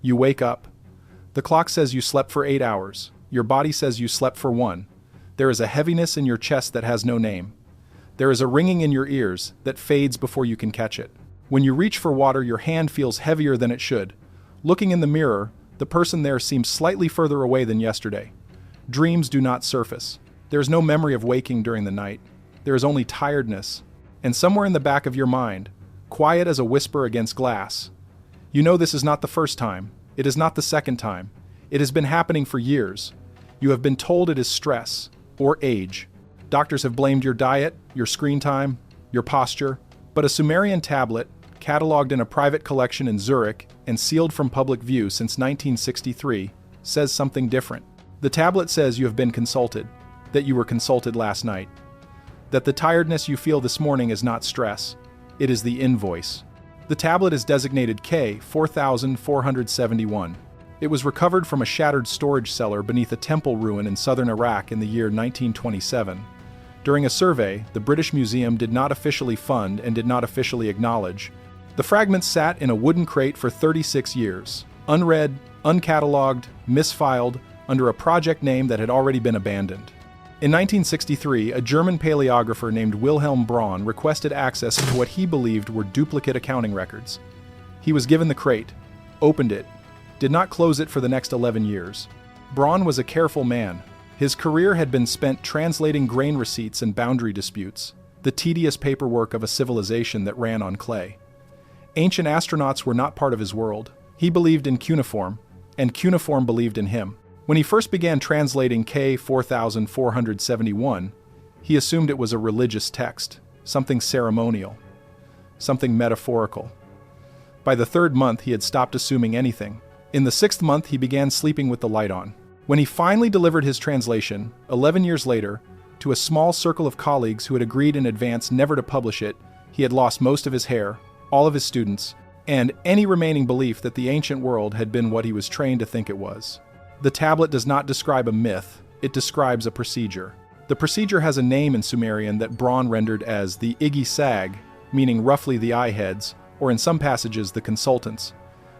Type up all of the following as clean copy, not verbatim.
You wake up. The clock says you slept for 8 hours. Your body says you slept for 1. There is a heaviness in your chest that has no name. There is a ringing in your ears that fades before you can catch it. When you reach for water, your hand feels heavier than it should. Looking in the mirror, the person there seems slightly further away than yesterday. Dreams do not surface. There is no memory of waking during the night. There is only tiredness. And somewhere in the back of your mind, quiet as a whisper against glass, you know this is not the first time. It is not the second time. It has been happening for years. You have been told it is stress or age. Doctors have blamed your diet, your screen time, your posture, but a Sumerian tablet, cataloged in a private collection in Zurich and sealed from public view since 1963, says something different. The tablet says you have been consulted, that you were consulted last night, that the tiredness you feel this morning is not stress, it is the invoice. The tablet is designated K4471. It was recovered from a shattered storage cellar beneath a temple ruin in southern Iraq in the year 1927. During a survey, the British Museum did not officially fund and did not officially acknowledge. The fragments sat in a wooden crate for 36 years, unread, uncatalogued, misfiled, under a project name that had already been abandoned. In 1963, a German paleographer named Wilhelm Braun requested access to what he believed were duplicate accounting records. He was given the crate, opened it, did not close it for the next 11 years. Braun was a careful man. His career had been spent translating grain receipts and boundary disputes, the tedious paperwork of a civilization that ran on clay. Ancient astronauts were not part of his world. He believed in cuneiform, and cuneiform believed in him. When he first began translating K4471, he assumed it was a religious text, something ceremonial, something metaphorical. By the 3rd month, he had stopped assuming anything. In the 6th month, he began sleeping with the light on. When he finally delivered his translation, 11 years later, to a small circle of colleagues who had agreed in advance never to publish it, he had lost most of his hair, all of his students, and any remaining belief that the ancient world had been what he was trained to think it was. The tablet does not describe a myth, it describes a procedure. The procedure has a name in Sumerian that Braun rendered as the Igi Sag, meaning roughly the eye heads, or in some passages the consultants.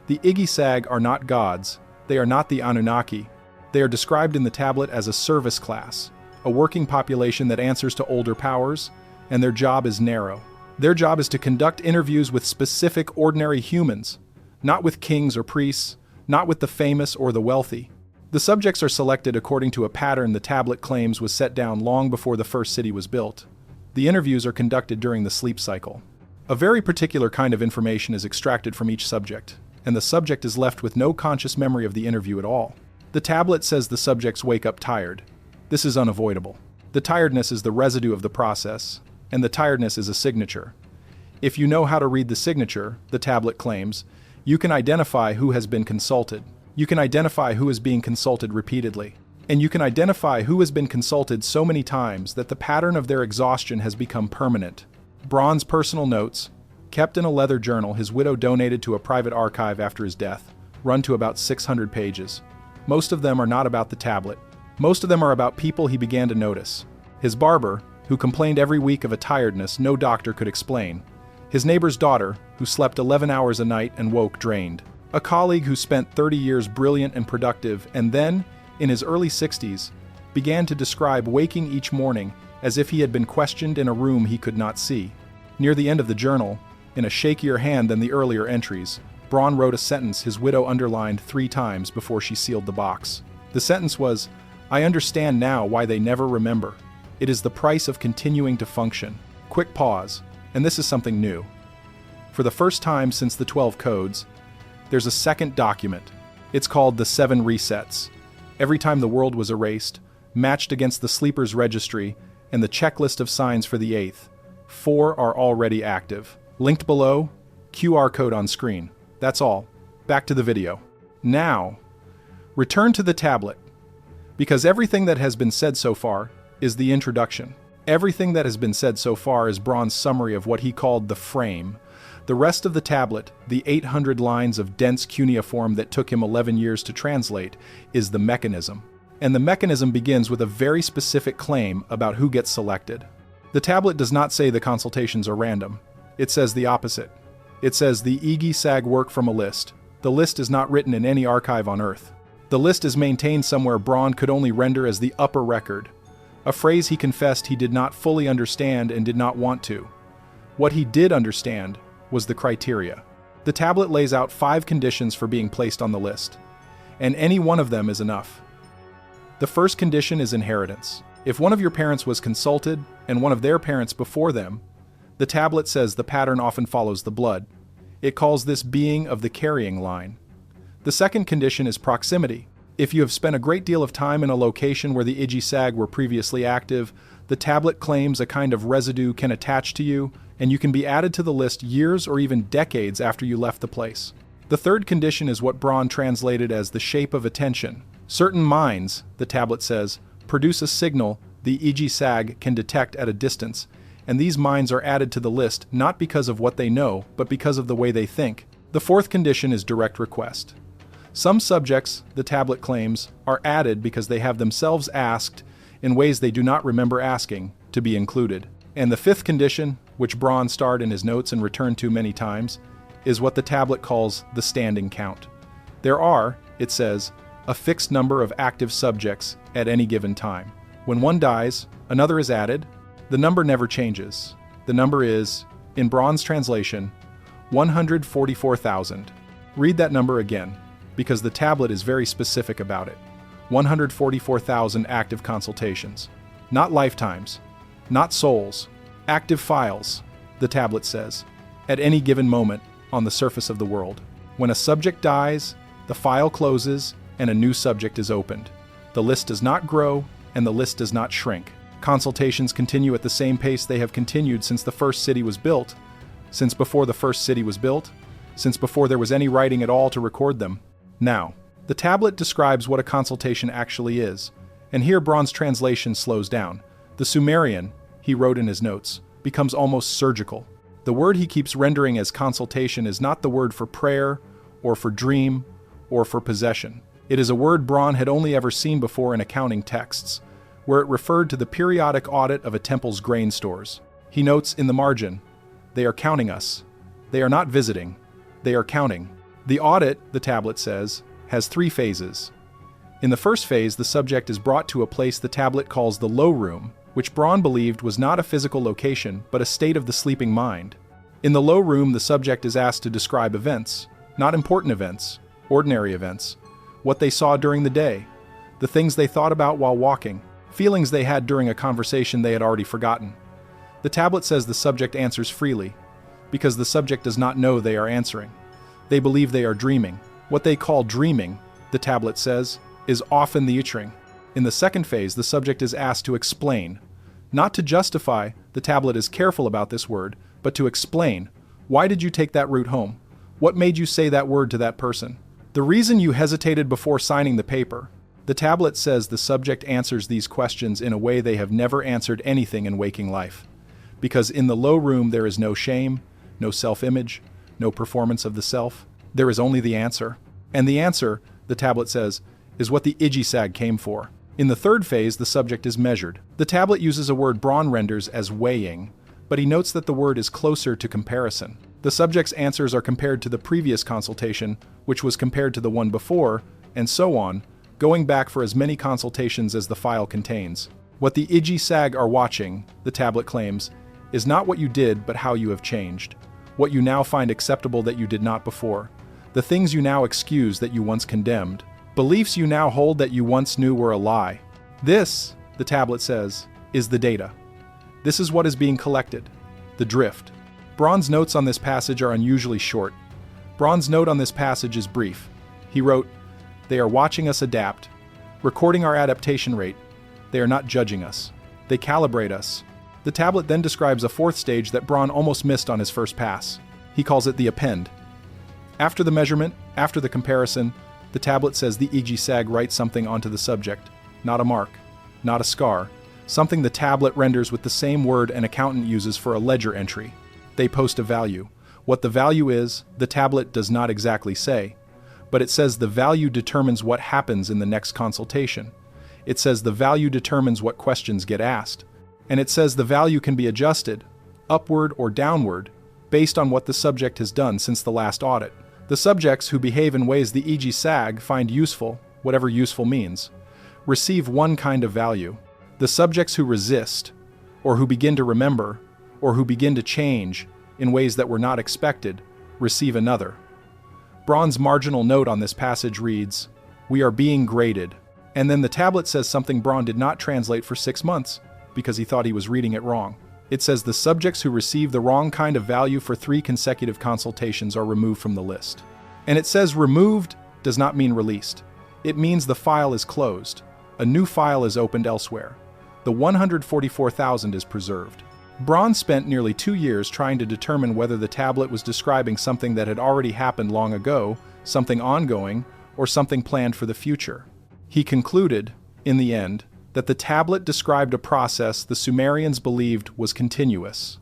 The Igi Sag are not gods, they are not the Anunnaki. They are described in the tablet as a service class, a working population that answers to older powers, and their job is narrow. Their job is to conduct interviews with specific ordinary humans, not with kings or priests, not with the famous or the wealthy. The subjects are selected according to a pattern the tablet claims was set down long before the first city was built. The interviews are conducted during the sleep cycle. A very particular kind of information is extracted from each subject, and the subject is left with no conscious memory of the interview at all. The tablet says the subjects wake up tired. This is unavoidable. The tiredness is the residue of the process, and the tiredness is a signature. If you know how to read the signature, the tablet claims, you can identify who has been consulted. You can identify who is being consulted repeatedly. And you can identify who has been consulted so many times that the pattern of their exhaustion has become permanent. Braun's personal notes, kept in a leather journal his widow donated to a private archive after his death, run to about 600 pages. Most of them are not about the tablet. Most of them are about people he began to notice. His barber, who complained every week of a tiredness no doctor could explain. His neighbor's daughter, who slept 11 hours a night and woke drained. A colleague who spent 30 years brilliant and productive and then, in his early 60s, began to describe waking each morning as if he had been questioned in a room he could not see. Near the end of the journal, in a shakier hand than the earlier entries, Braun wrote a sentence his widow underlined 3 times before she sealed the box. The sentence was, "I understand now why they never remember. It is the price of continuing to function." Quick pause, and this is something new. For the first time since the 12 codes, there's a second document. It's called the 7 resets. Every time the world was erased, matched against the sleeper's registry and the checklist of signs for the 8th, 4 are already active. Linked below, QR code on screen. That's all. Back to the video. Now, return to the tablet, because everything that has been said so far is the introduction. Everything that has been said so far is Braun's summary of what he called the frame. The rest of the tablet, the 800 lines of dense cuneiform that took him 11 years to translate, is the mechanism. And the mechanism begins with a very specific claim about who gets selected. The tablet does not say the consultations are random. It says the opposite. It says the Igi Sag work from a list, The list is not written in any archive on Earth. The list is maintained somewhere Braun could only render as the upper record, a phrase he confessed he did not fully understand and did not want to. What he did understand was the criteria. The tablet lays out 5 conditions for being placed on the list, and any one of them is enough. The first condition is inheritance. If one of your parents was consulted, and one of their parents before them, the tablet says the pattern often follows the blood. It calls this being of the carrying line. The second condition is proximity. If you have spent a great deal of time in a location where the Iji-Sag were previously active, the tablet claims a kind of residue can attach to you, and you can be added to the list years or even decades after you left the place. The third condition is what Braun translated as the shape of attention. Certain minds, the tablet says, produce a signal the Iji-Sag can detect at a distance, and these minds are added to the list not because of what they know, but because of the way they think. The fourth condition is direct request. Some subjects, the tablet claims, are added because they have themselves asked, in ways they do not remember asking, to be included. And the fifth condition, which Braun starred in his notes and returned to many times, is what the tablet calls the standing count. There are, it says, a fixed number of active subjects at any given time. When one dies, another is added. The number never changes. The number is, in Braun's translation, 144,000. Read that number again, because the tablet is very specific about it. 144,000 active consultations. Not lifetimes. Not souls. Active files, the tablet says, at any given moment on the surface of the world. When a subject dies, the file closes and a new subject is opened. The list does not grow and the list does not shrink. Consultations continue at the same pace they have continued since the first city was built, since before the first city was built, since before there was any writing at all to record them. Now, the tablet describes what a consultation actually is, and here Braun's translation slows down. The Sumerian, he wrote in his notes, becomes almost surgical. The word he keeps rendering as consultation is not the word for prayer, or for dream, or for possession. It is a word Braun had only ever seen before in accounting texts, where it referred to the periodic audit of a temple's grain stores. He notes in the margin, "They are counting us. They are not visiting. They are counting." The audit, the tablet says, has 3 phases. In the first phase, the subject is brought to a place the tablet calls the low room, which Braun believed was not a physical location, but a state of the sleeping mind. In the low room, the subject is asked to describe events, not important events, ordinary events, what they saw during the day, the things they thought about while walking, feelings they had during a conversation they had already forgotten. The tablet says the subject answers freely, because the subject does not know they are answering. They believe they are dreaming. What they call dreaming, the tablet says, is often the Ichring. In the second phase, the subject is asked to explain. Not to justify, the tablet is careful about this word, but to explain. Why did you take that route home? What made you say that word to that person? The reason you hesitated before signing the paper. The tablet says the subject answers these questions in a way they have never answered anything in waking life. Because in the low room there is no shame, no self-image, no performance of the self. There is only the answer. And the answer, the tablet says, is what the Iji-Sag came for. In the third phase, the subject is measured. The tablet uses a word Braun renders as weighing, but he notes that the word is closer to comparison. The subject's answers are compared to the previous consultation, which was compared to the one before, and so on, going back for as many consultations as the file contains. What the Iji-Sag are watching, the tablet claims, is not what you did but how you have changed. What you now find acceptable that you did not before. The things you now excuse that you once condemned. Beliefs you now hold that you once knew were a lie. This, the tablet says, is the data. This is what is being collected. The drift. Braun's notes on this passage are unusually short. Braun's note on this passage is brief. He wrote, "They are watching us adapt, recording our adaptation rate. They are not judging us. They calibrate us." The tablet then describes a fourth stage that Braun almost missed on his first pass. He calls it the append. After the measurement, after the comparison, the tablet says the Iji-Sag writes something onto the subject. Not a mark, not a scar, something the tablet renders with the same word an accountant uses for a ledger entry. They post a value. What the value is, the tablet does not exactly say, but it says the value determines what happens in the next consultation. It says the value determines what questions get asked. And it says the value can be adjusted, upward or downward, based on what the subject has done since the last audit. The subjects who behave in ways the Egi-sag find useful, whatever useful means, receive one kind of value. The subjects who resist, or who begin to remember, or who begin to change in ways that were not expected, receive another. Braun's marginal note on this passage reads, "We are being graded." And then the tablet says something Braun did not translate for 6 months, because he thought he was reading it wrong. It says the subjects who receive the wrong kind of value for 3 consecutive consultations are removed from the list. And it says removed does not mean released. It means the file is closed. A new file is opened elsewhere. The 144,000 is preserved. Braun spent nearly 2 years trying to determine whether the tablet was describing something that had already happened long ago, something ongoing, or something planned for the future. He concluded, in the end, that the tablet described a process the Sumerians believed was continuous.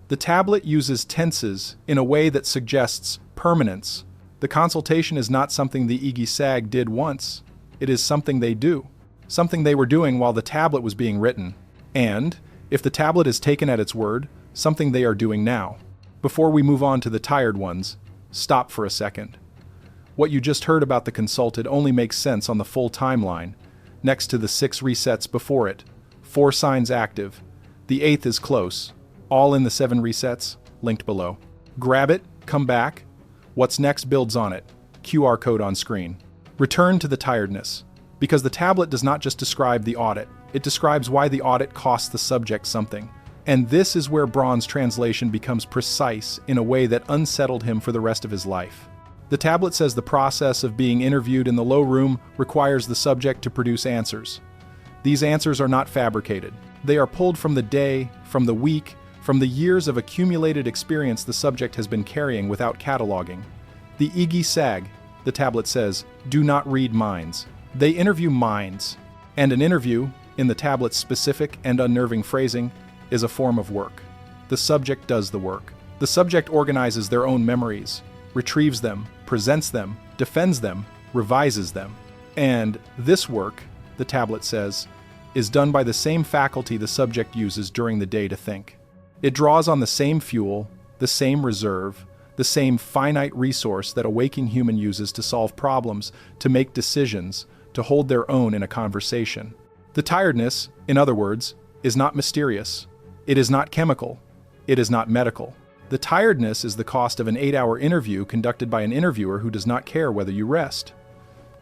The tablet uses tenses in a way that suggests permanence. The consultation is not something the Egi-sag did once. It is something they do. Something they were doing while the tablet was being written. And, if the tablet is taken at its word, something they are doing now. Before we move on to the tired ones, stop for a second. What you just heard about the consulted only makes sense on the full timeline, next to the 6 resets before it, 4 signs active. The 8th is close, all in the 7 resets, linked below. Grab it, come back. What's next builds on it. QR code on screen. Return to the tiredness. Because the tablet does not just describe the audit, it describes why the audit costs the subject something. And this is where Braun's translation becomes precise in a way that unsettled him for the rest of his life. The tablet says the process of being interviewed in the low room requires the subject to produce answers. These answers are not fabricated. They are pulled from the day, from the week, from the years of accumulated experience the subject has been carrying without cataloging. The Egi-sag, the tablet says, do not read minds. They interview minds. And an interview, in the tablet's specific and unnerving phrasing, is a form of work. The subject does the work. The subject organizes their own memories, retrieves them, presents them, defends them, revises them. And this work, the tablet says, is done by the same faculty the subject uses during the day to think. It draws on the same fuel, the same reserve, the same finite resource that a waking human uses to solve problems, to make decisions, to hold their own in a conversation. The tiredness, in other words, is not mysterious. It is not chemical. It is not medical. The tiredness is the cost of an 8-hour interview conducted by an interviewer who does not care whether you rest.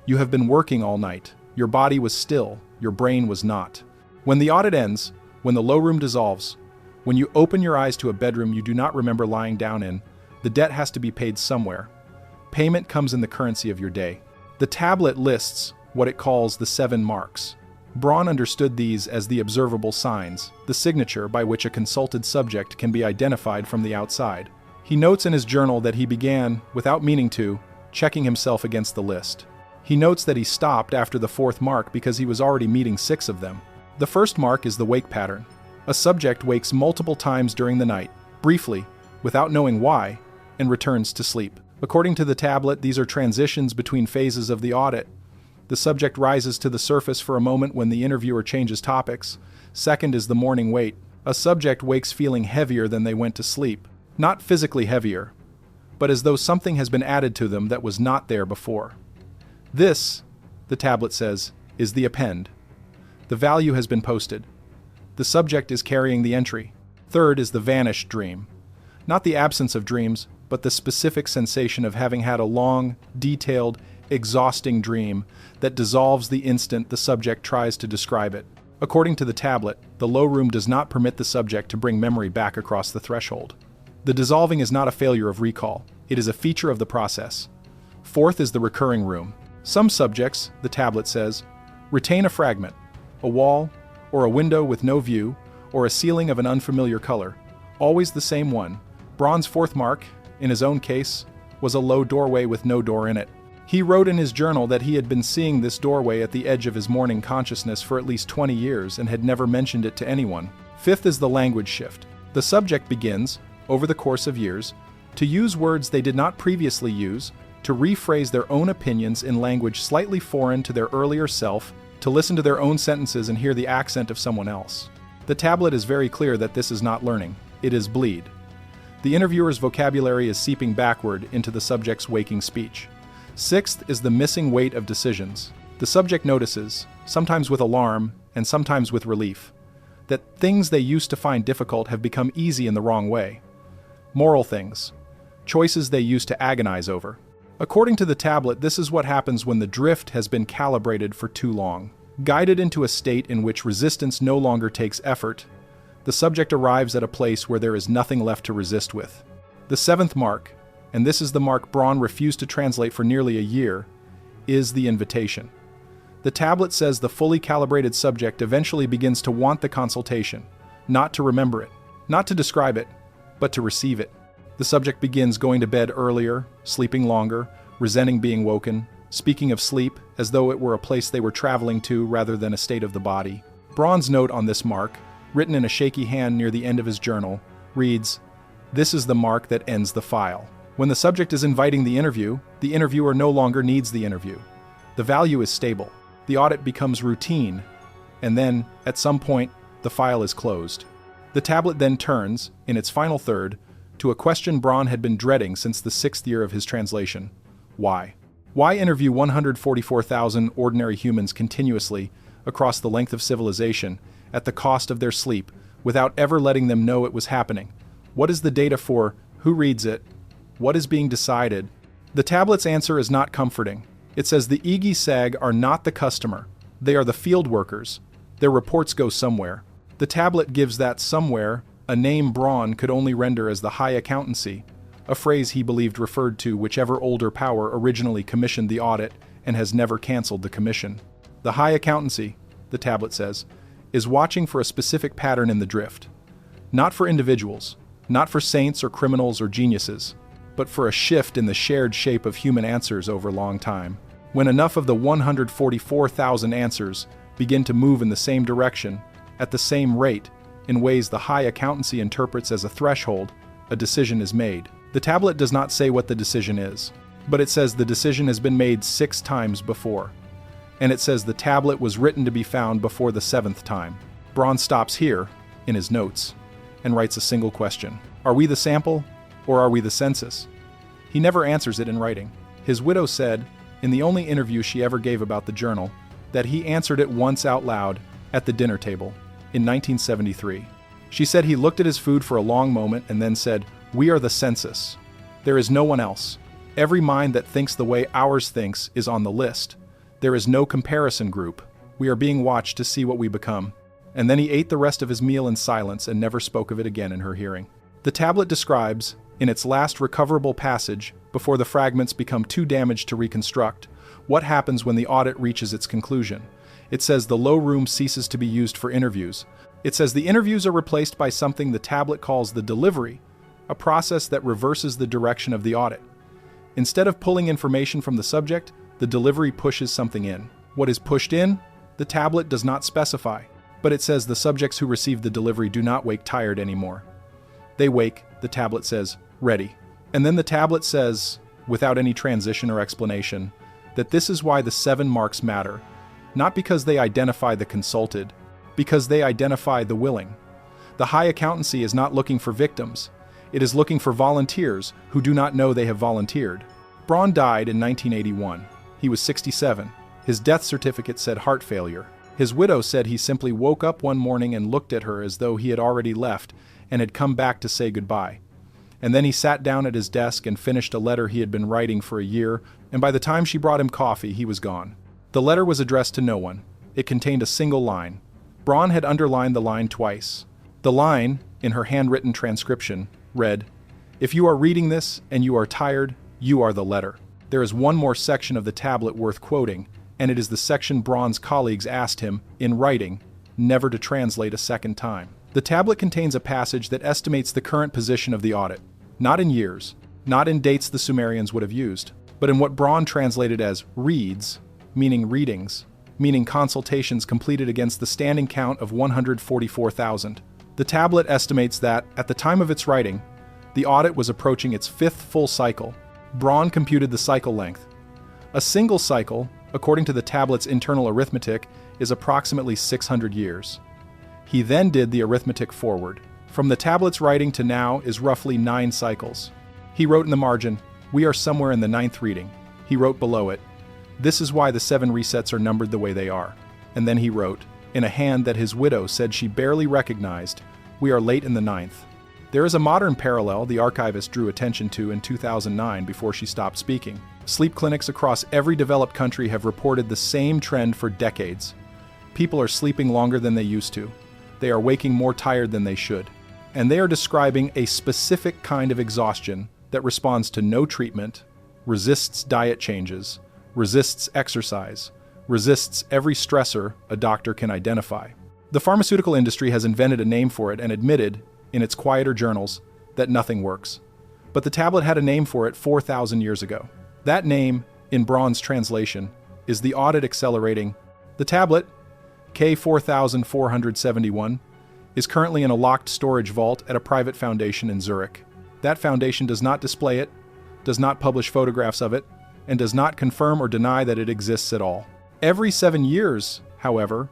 You have been working all night. Your body was still. Your brain was not. When the audit ends, when the low room dissolves, when you open your eyes to a bedroom you do not remember lying down in, the debt has to be paid somewhere. Payment comes in the currency of your day. The tablet lists what it calls the 7 marks. Braun understood these as the observable signs, the signature by which a consulted subject can be identified from the outside. He notes in his journal that he began, without meaning to, checking himself against the list. He notes that he stopped after the 4th mark because he was already meeting 6 of them. The first mark is the wake pattern. A subject wakes multiple times during the night, briefly, without knowing why, and returns to sleep. According to the tablet, these are transitions between phases of the audit. The subject rises to the surface for a moment when the interviewer changes topics. Second is the morning wait. A subject wakes feeling heavier than they went to sleep. Not physically heavier, but as though something has been added to them that was not there before. This, the tablet says, is the append. The value has been posted. The subject is carrying the entry. Third is the vanished dream. Not the absence of dreams, but the specific sensation of having had a long, detailed, exhausting dream that dissolves the instant the subject tries to describe it. According to the tablet, the low room does not permit the subject to bring memory back across the threshold. The dissolving is not a failure of recall. It is a feature of the process. Fourth is the recurring room. Some subjects, the tablet says, retain a fragment, a wall, or a window with no view, or a ceiling of an unfamiliar color. Always the same one. Braun's 4th mark, in his own case, was a low doorway with no door in it. He wrote in his journal that he had been seeing this doorway at the edge of his morning consciousness for at least 20 years and had never mentioned it to anyone. Fifth is the language shift. The subject begins, over the course of years, to use words they did not previously use, to rephrase their own opinions in language slightly foreign to their earlier self, to listen to their own sentences and hear the accent of someone else. The tablet is very clear that this is not learning. It is bleed. The interviewer's vocabulary is seeping backward into the subject's waking speech. Sixth is the missing weight of decisions. The subject notices, sometimes with alarm and sometimes with relief, that things they used to find difficult have become easy in the wrong way. Moral things, choices they used to agonize over. According to the tablet, this is what happens when the drift has been calibrated for too long. Guided into a state in which resistance no longer takes effort, the subject arrives at a place where there is nothing left to resist with. The seventh mark, and this is the mark Braun refused to translate for nearly a year, is the invitation. The tablet says the fully calibrated subject eventually begins to want the consultation, not to remember it, not to describe it, but to receive it. The subject begins going to bed earlier, sleeping longer, resenting being woken, speaking of sleep as though it were a place they were traveling to rather than a state of the body. Braun's note on this mark, written in a shaky hand near the end of his journal, reads, "This is the mark that ends the file." When the subject is inviting the interviewer no longer needs the interview. The value is stable. The audit becomes routine, and then, at some point, the file is closed. The tablet then turns, in its final third, to a question Braun had been dreading since the 6th year of his translation. Why? Why interview 144,000 ordinary humans continuously across the length of civilization, at the cost of their sleep, without ever letting them know it was happening? What is the data for? Who reads it? What is being decided? The tablet's answer is not comforting. It says the Igi Sag are not the customer. They are the field workers. Their reports go somewhere. The tablet gives that somewhere a name Braun could only render as the High Accountancy, a phrase he believed referred to whichever older power originally commissioned the audit and has never cancelled the commission. The High Accountancy, the tablet says, is watching for a specific pattern in the drift. Not for individuals, not for saints or criminals or geniuses, but for a shift in the shared shape of human answers over a long time. When enough of the 144,000 answers begin to move in the same direction, at the same rate, in ways the High Accountancy interprets as a threshold, a decision is made. The tablet does not say what the decision is, but it says the decision has been made 6 times before. And it says the tablet was written to be found before the 7th time. Braun stops here, in his notes, and writes a single question. Are we the sample, or are we the census? He never answers it in writing. His widow said, in the only interview she ever gave about the journal, that he answered it once out loud, at the dinner table, in 1973. She said he looked at his food for a long moment and then said, "We are the census. There is no one else. Every mind that thinks the way ours thinks is on the list. There is no comparison group. We are being watched to see what we become." And then he ate the rest of his meal in silence and never spoke of it again in her hearing. The tablet describes, in its last recoverable passage, before the fragments become too damaged to reconstruct, what happens when the audit reaches its conclusion. It says the low room ceases to be used for interviews. It says the interviews are replaced by something the tablet calls the delivery, a process that reverses the direction of the audit. Instead of pulling information from the subject, the delivery pushes something in. What is pushed in? The tablet does not specify, but it says the subjects who receive the delivery do not wake tired anymore. They wake, the tablet says, ready. And then the tablet says, without any transition or explanation, that this is why the 7 marks matter, not because they identify the consulted, because they identify the willing. The High Accountancy is not looking for victims. It is looking for volunteers who do not know they have volunteered. Braun died in 1981. He was 67. His death certificate said heart failure. His widow said he simply woke up one morning and looked at her as though he had already left and had come back to say goodbye. And then he sat down at his desk and finished a letter he had been writing for a year, and by the time she brought him coffee, he was gone. The letter was addressed to no one. It contained a single line. Braun had underlined the line twice. The line, in her handwritten transcription, read, "If you are reading this and you are tired, you are the letter." There is one more section of the tablet worth quoting, and it is the section Braun's colleagues asked him, in writing, never to translate a second time. The tablet contains a passage that estimates the current position of the audit, not in years, not in dates the Sumerians would have used, but in what Braun translated as reads, meaning readings, meaning consultations completed against the standing count of 144,000. The tablet estimates that, at the time of its writing, the audit was approaching its 5th full cycle. Braun computed the cycle length. A single cycle, according to the tablet's internal arithmetic, is approximately 600 years. He then did the arithmetic forward. From the tablet's writing to now is roughly 9 cycles. He wrote in the margin, "We are somewhere in the 9th reading." He wrote below it, "This is why the 7 resets are numbered the way they are." And then he wrote, in a hand that his widow said she barely recognized, "We are late in the 9th." There is a modern parallel the archivist drew attention to in 2009 before she stopped speaking. Sleep clinics across every developed country have reported the same trend for decades. People are sleeping longer than they used to. They are waking more tired than they should. And they are describing a specific kind of exhaustion that responds to no treatment, resists diet changes, resists exercise, resists every stressor a doctor can identify. The pharmaceutical industry has invented a name for it and admitted, in its quieter journals, that nothing works. But the tablet had a name for it 4,000 years ago. That name, in bronze translation, is the audit accelerating. The tablet, K4471, is currently in a locked storage vault at a private foundation in Zurich. That foundation does not display it, does not publish photographs of it, and does not confirm or deny that it exists at all. Every 7 years, however,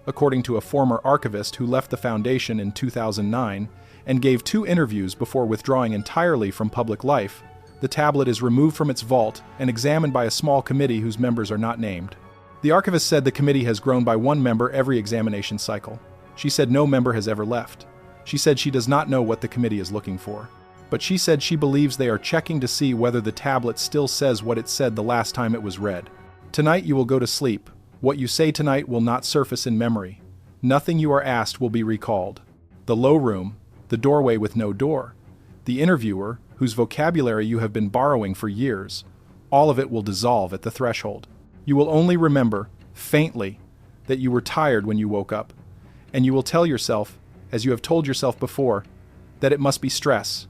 according to a former archivist who left the foundation in 2009 and gave 2 interviews before withdrawing entirely from public life, the tablet is removed from its vault and examined by a small committee whose members are not named. The archivist said the committee has grown by 1 member every examination cycle. She said no member has ever left. She said she does not know what the committee is looking for. But she said she believes they are checking to see whether the tablet still says what it said the last time it was read. Tonight you will go to sleep. What you say tonight will not surface in memory. Nothing you are asked will be recalled. The low room, the doorway with no door, the interviewer, whose vocabulary you have been borrowing for years, all of it will dissolve at the threshold. You will only remember, faintly, that you were tired when you woke up, and you will tell yourself, as you have told yourself before, that it must be stress,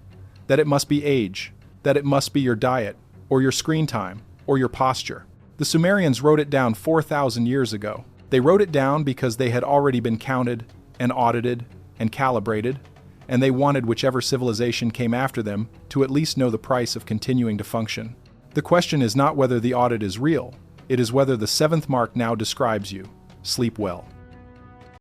that it must be age, that it must be your diet, or your screen time, or your posture. The Sumerians wrote it down 4,000 years ago. They wrote it down because they had already been counted and audited and calibrated, and they wanted whichever civilization came after them to at least know the price of continuing to function. The question is not whether the audit is real, it is whether the 7th mark now describes you. Sleep well.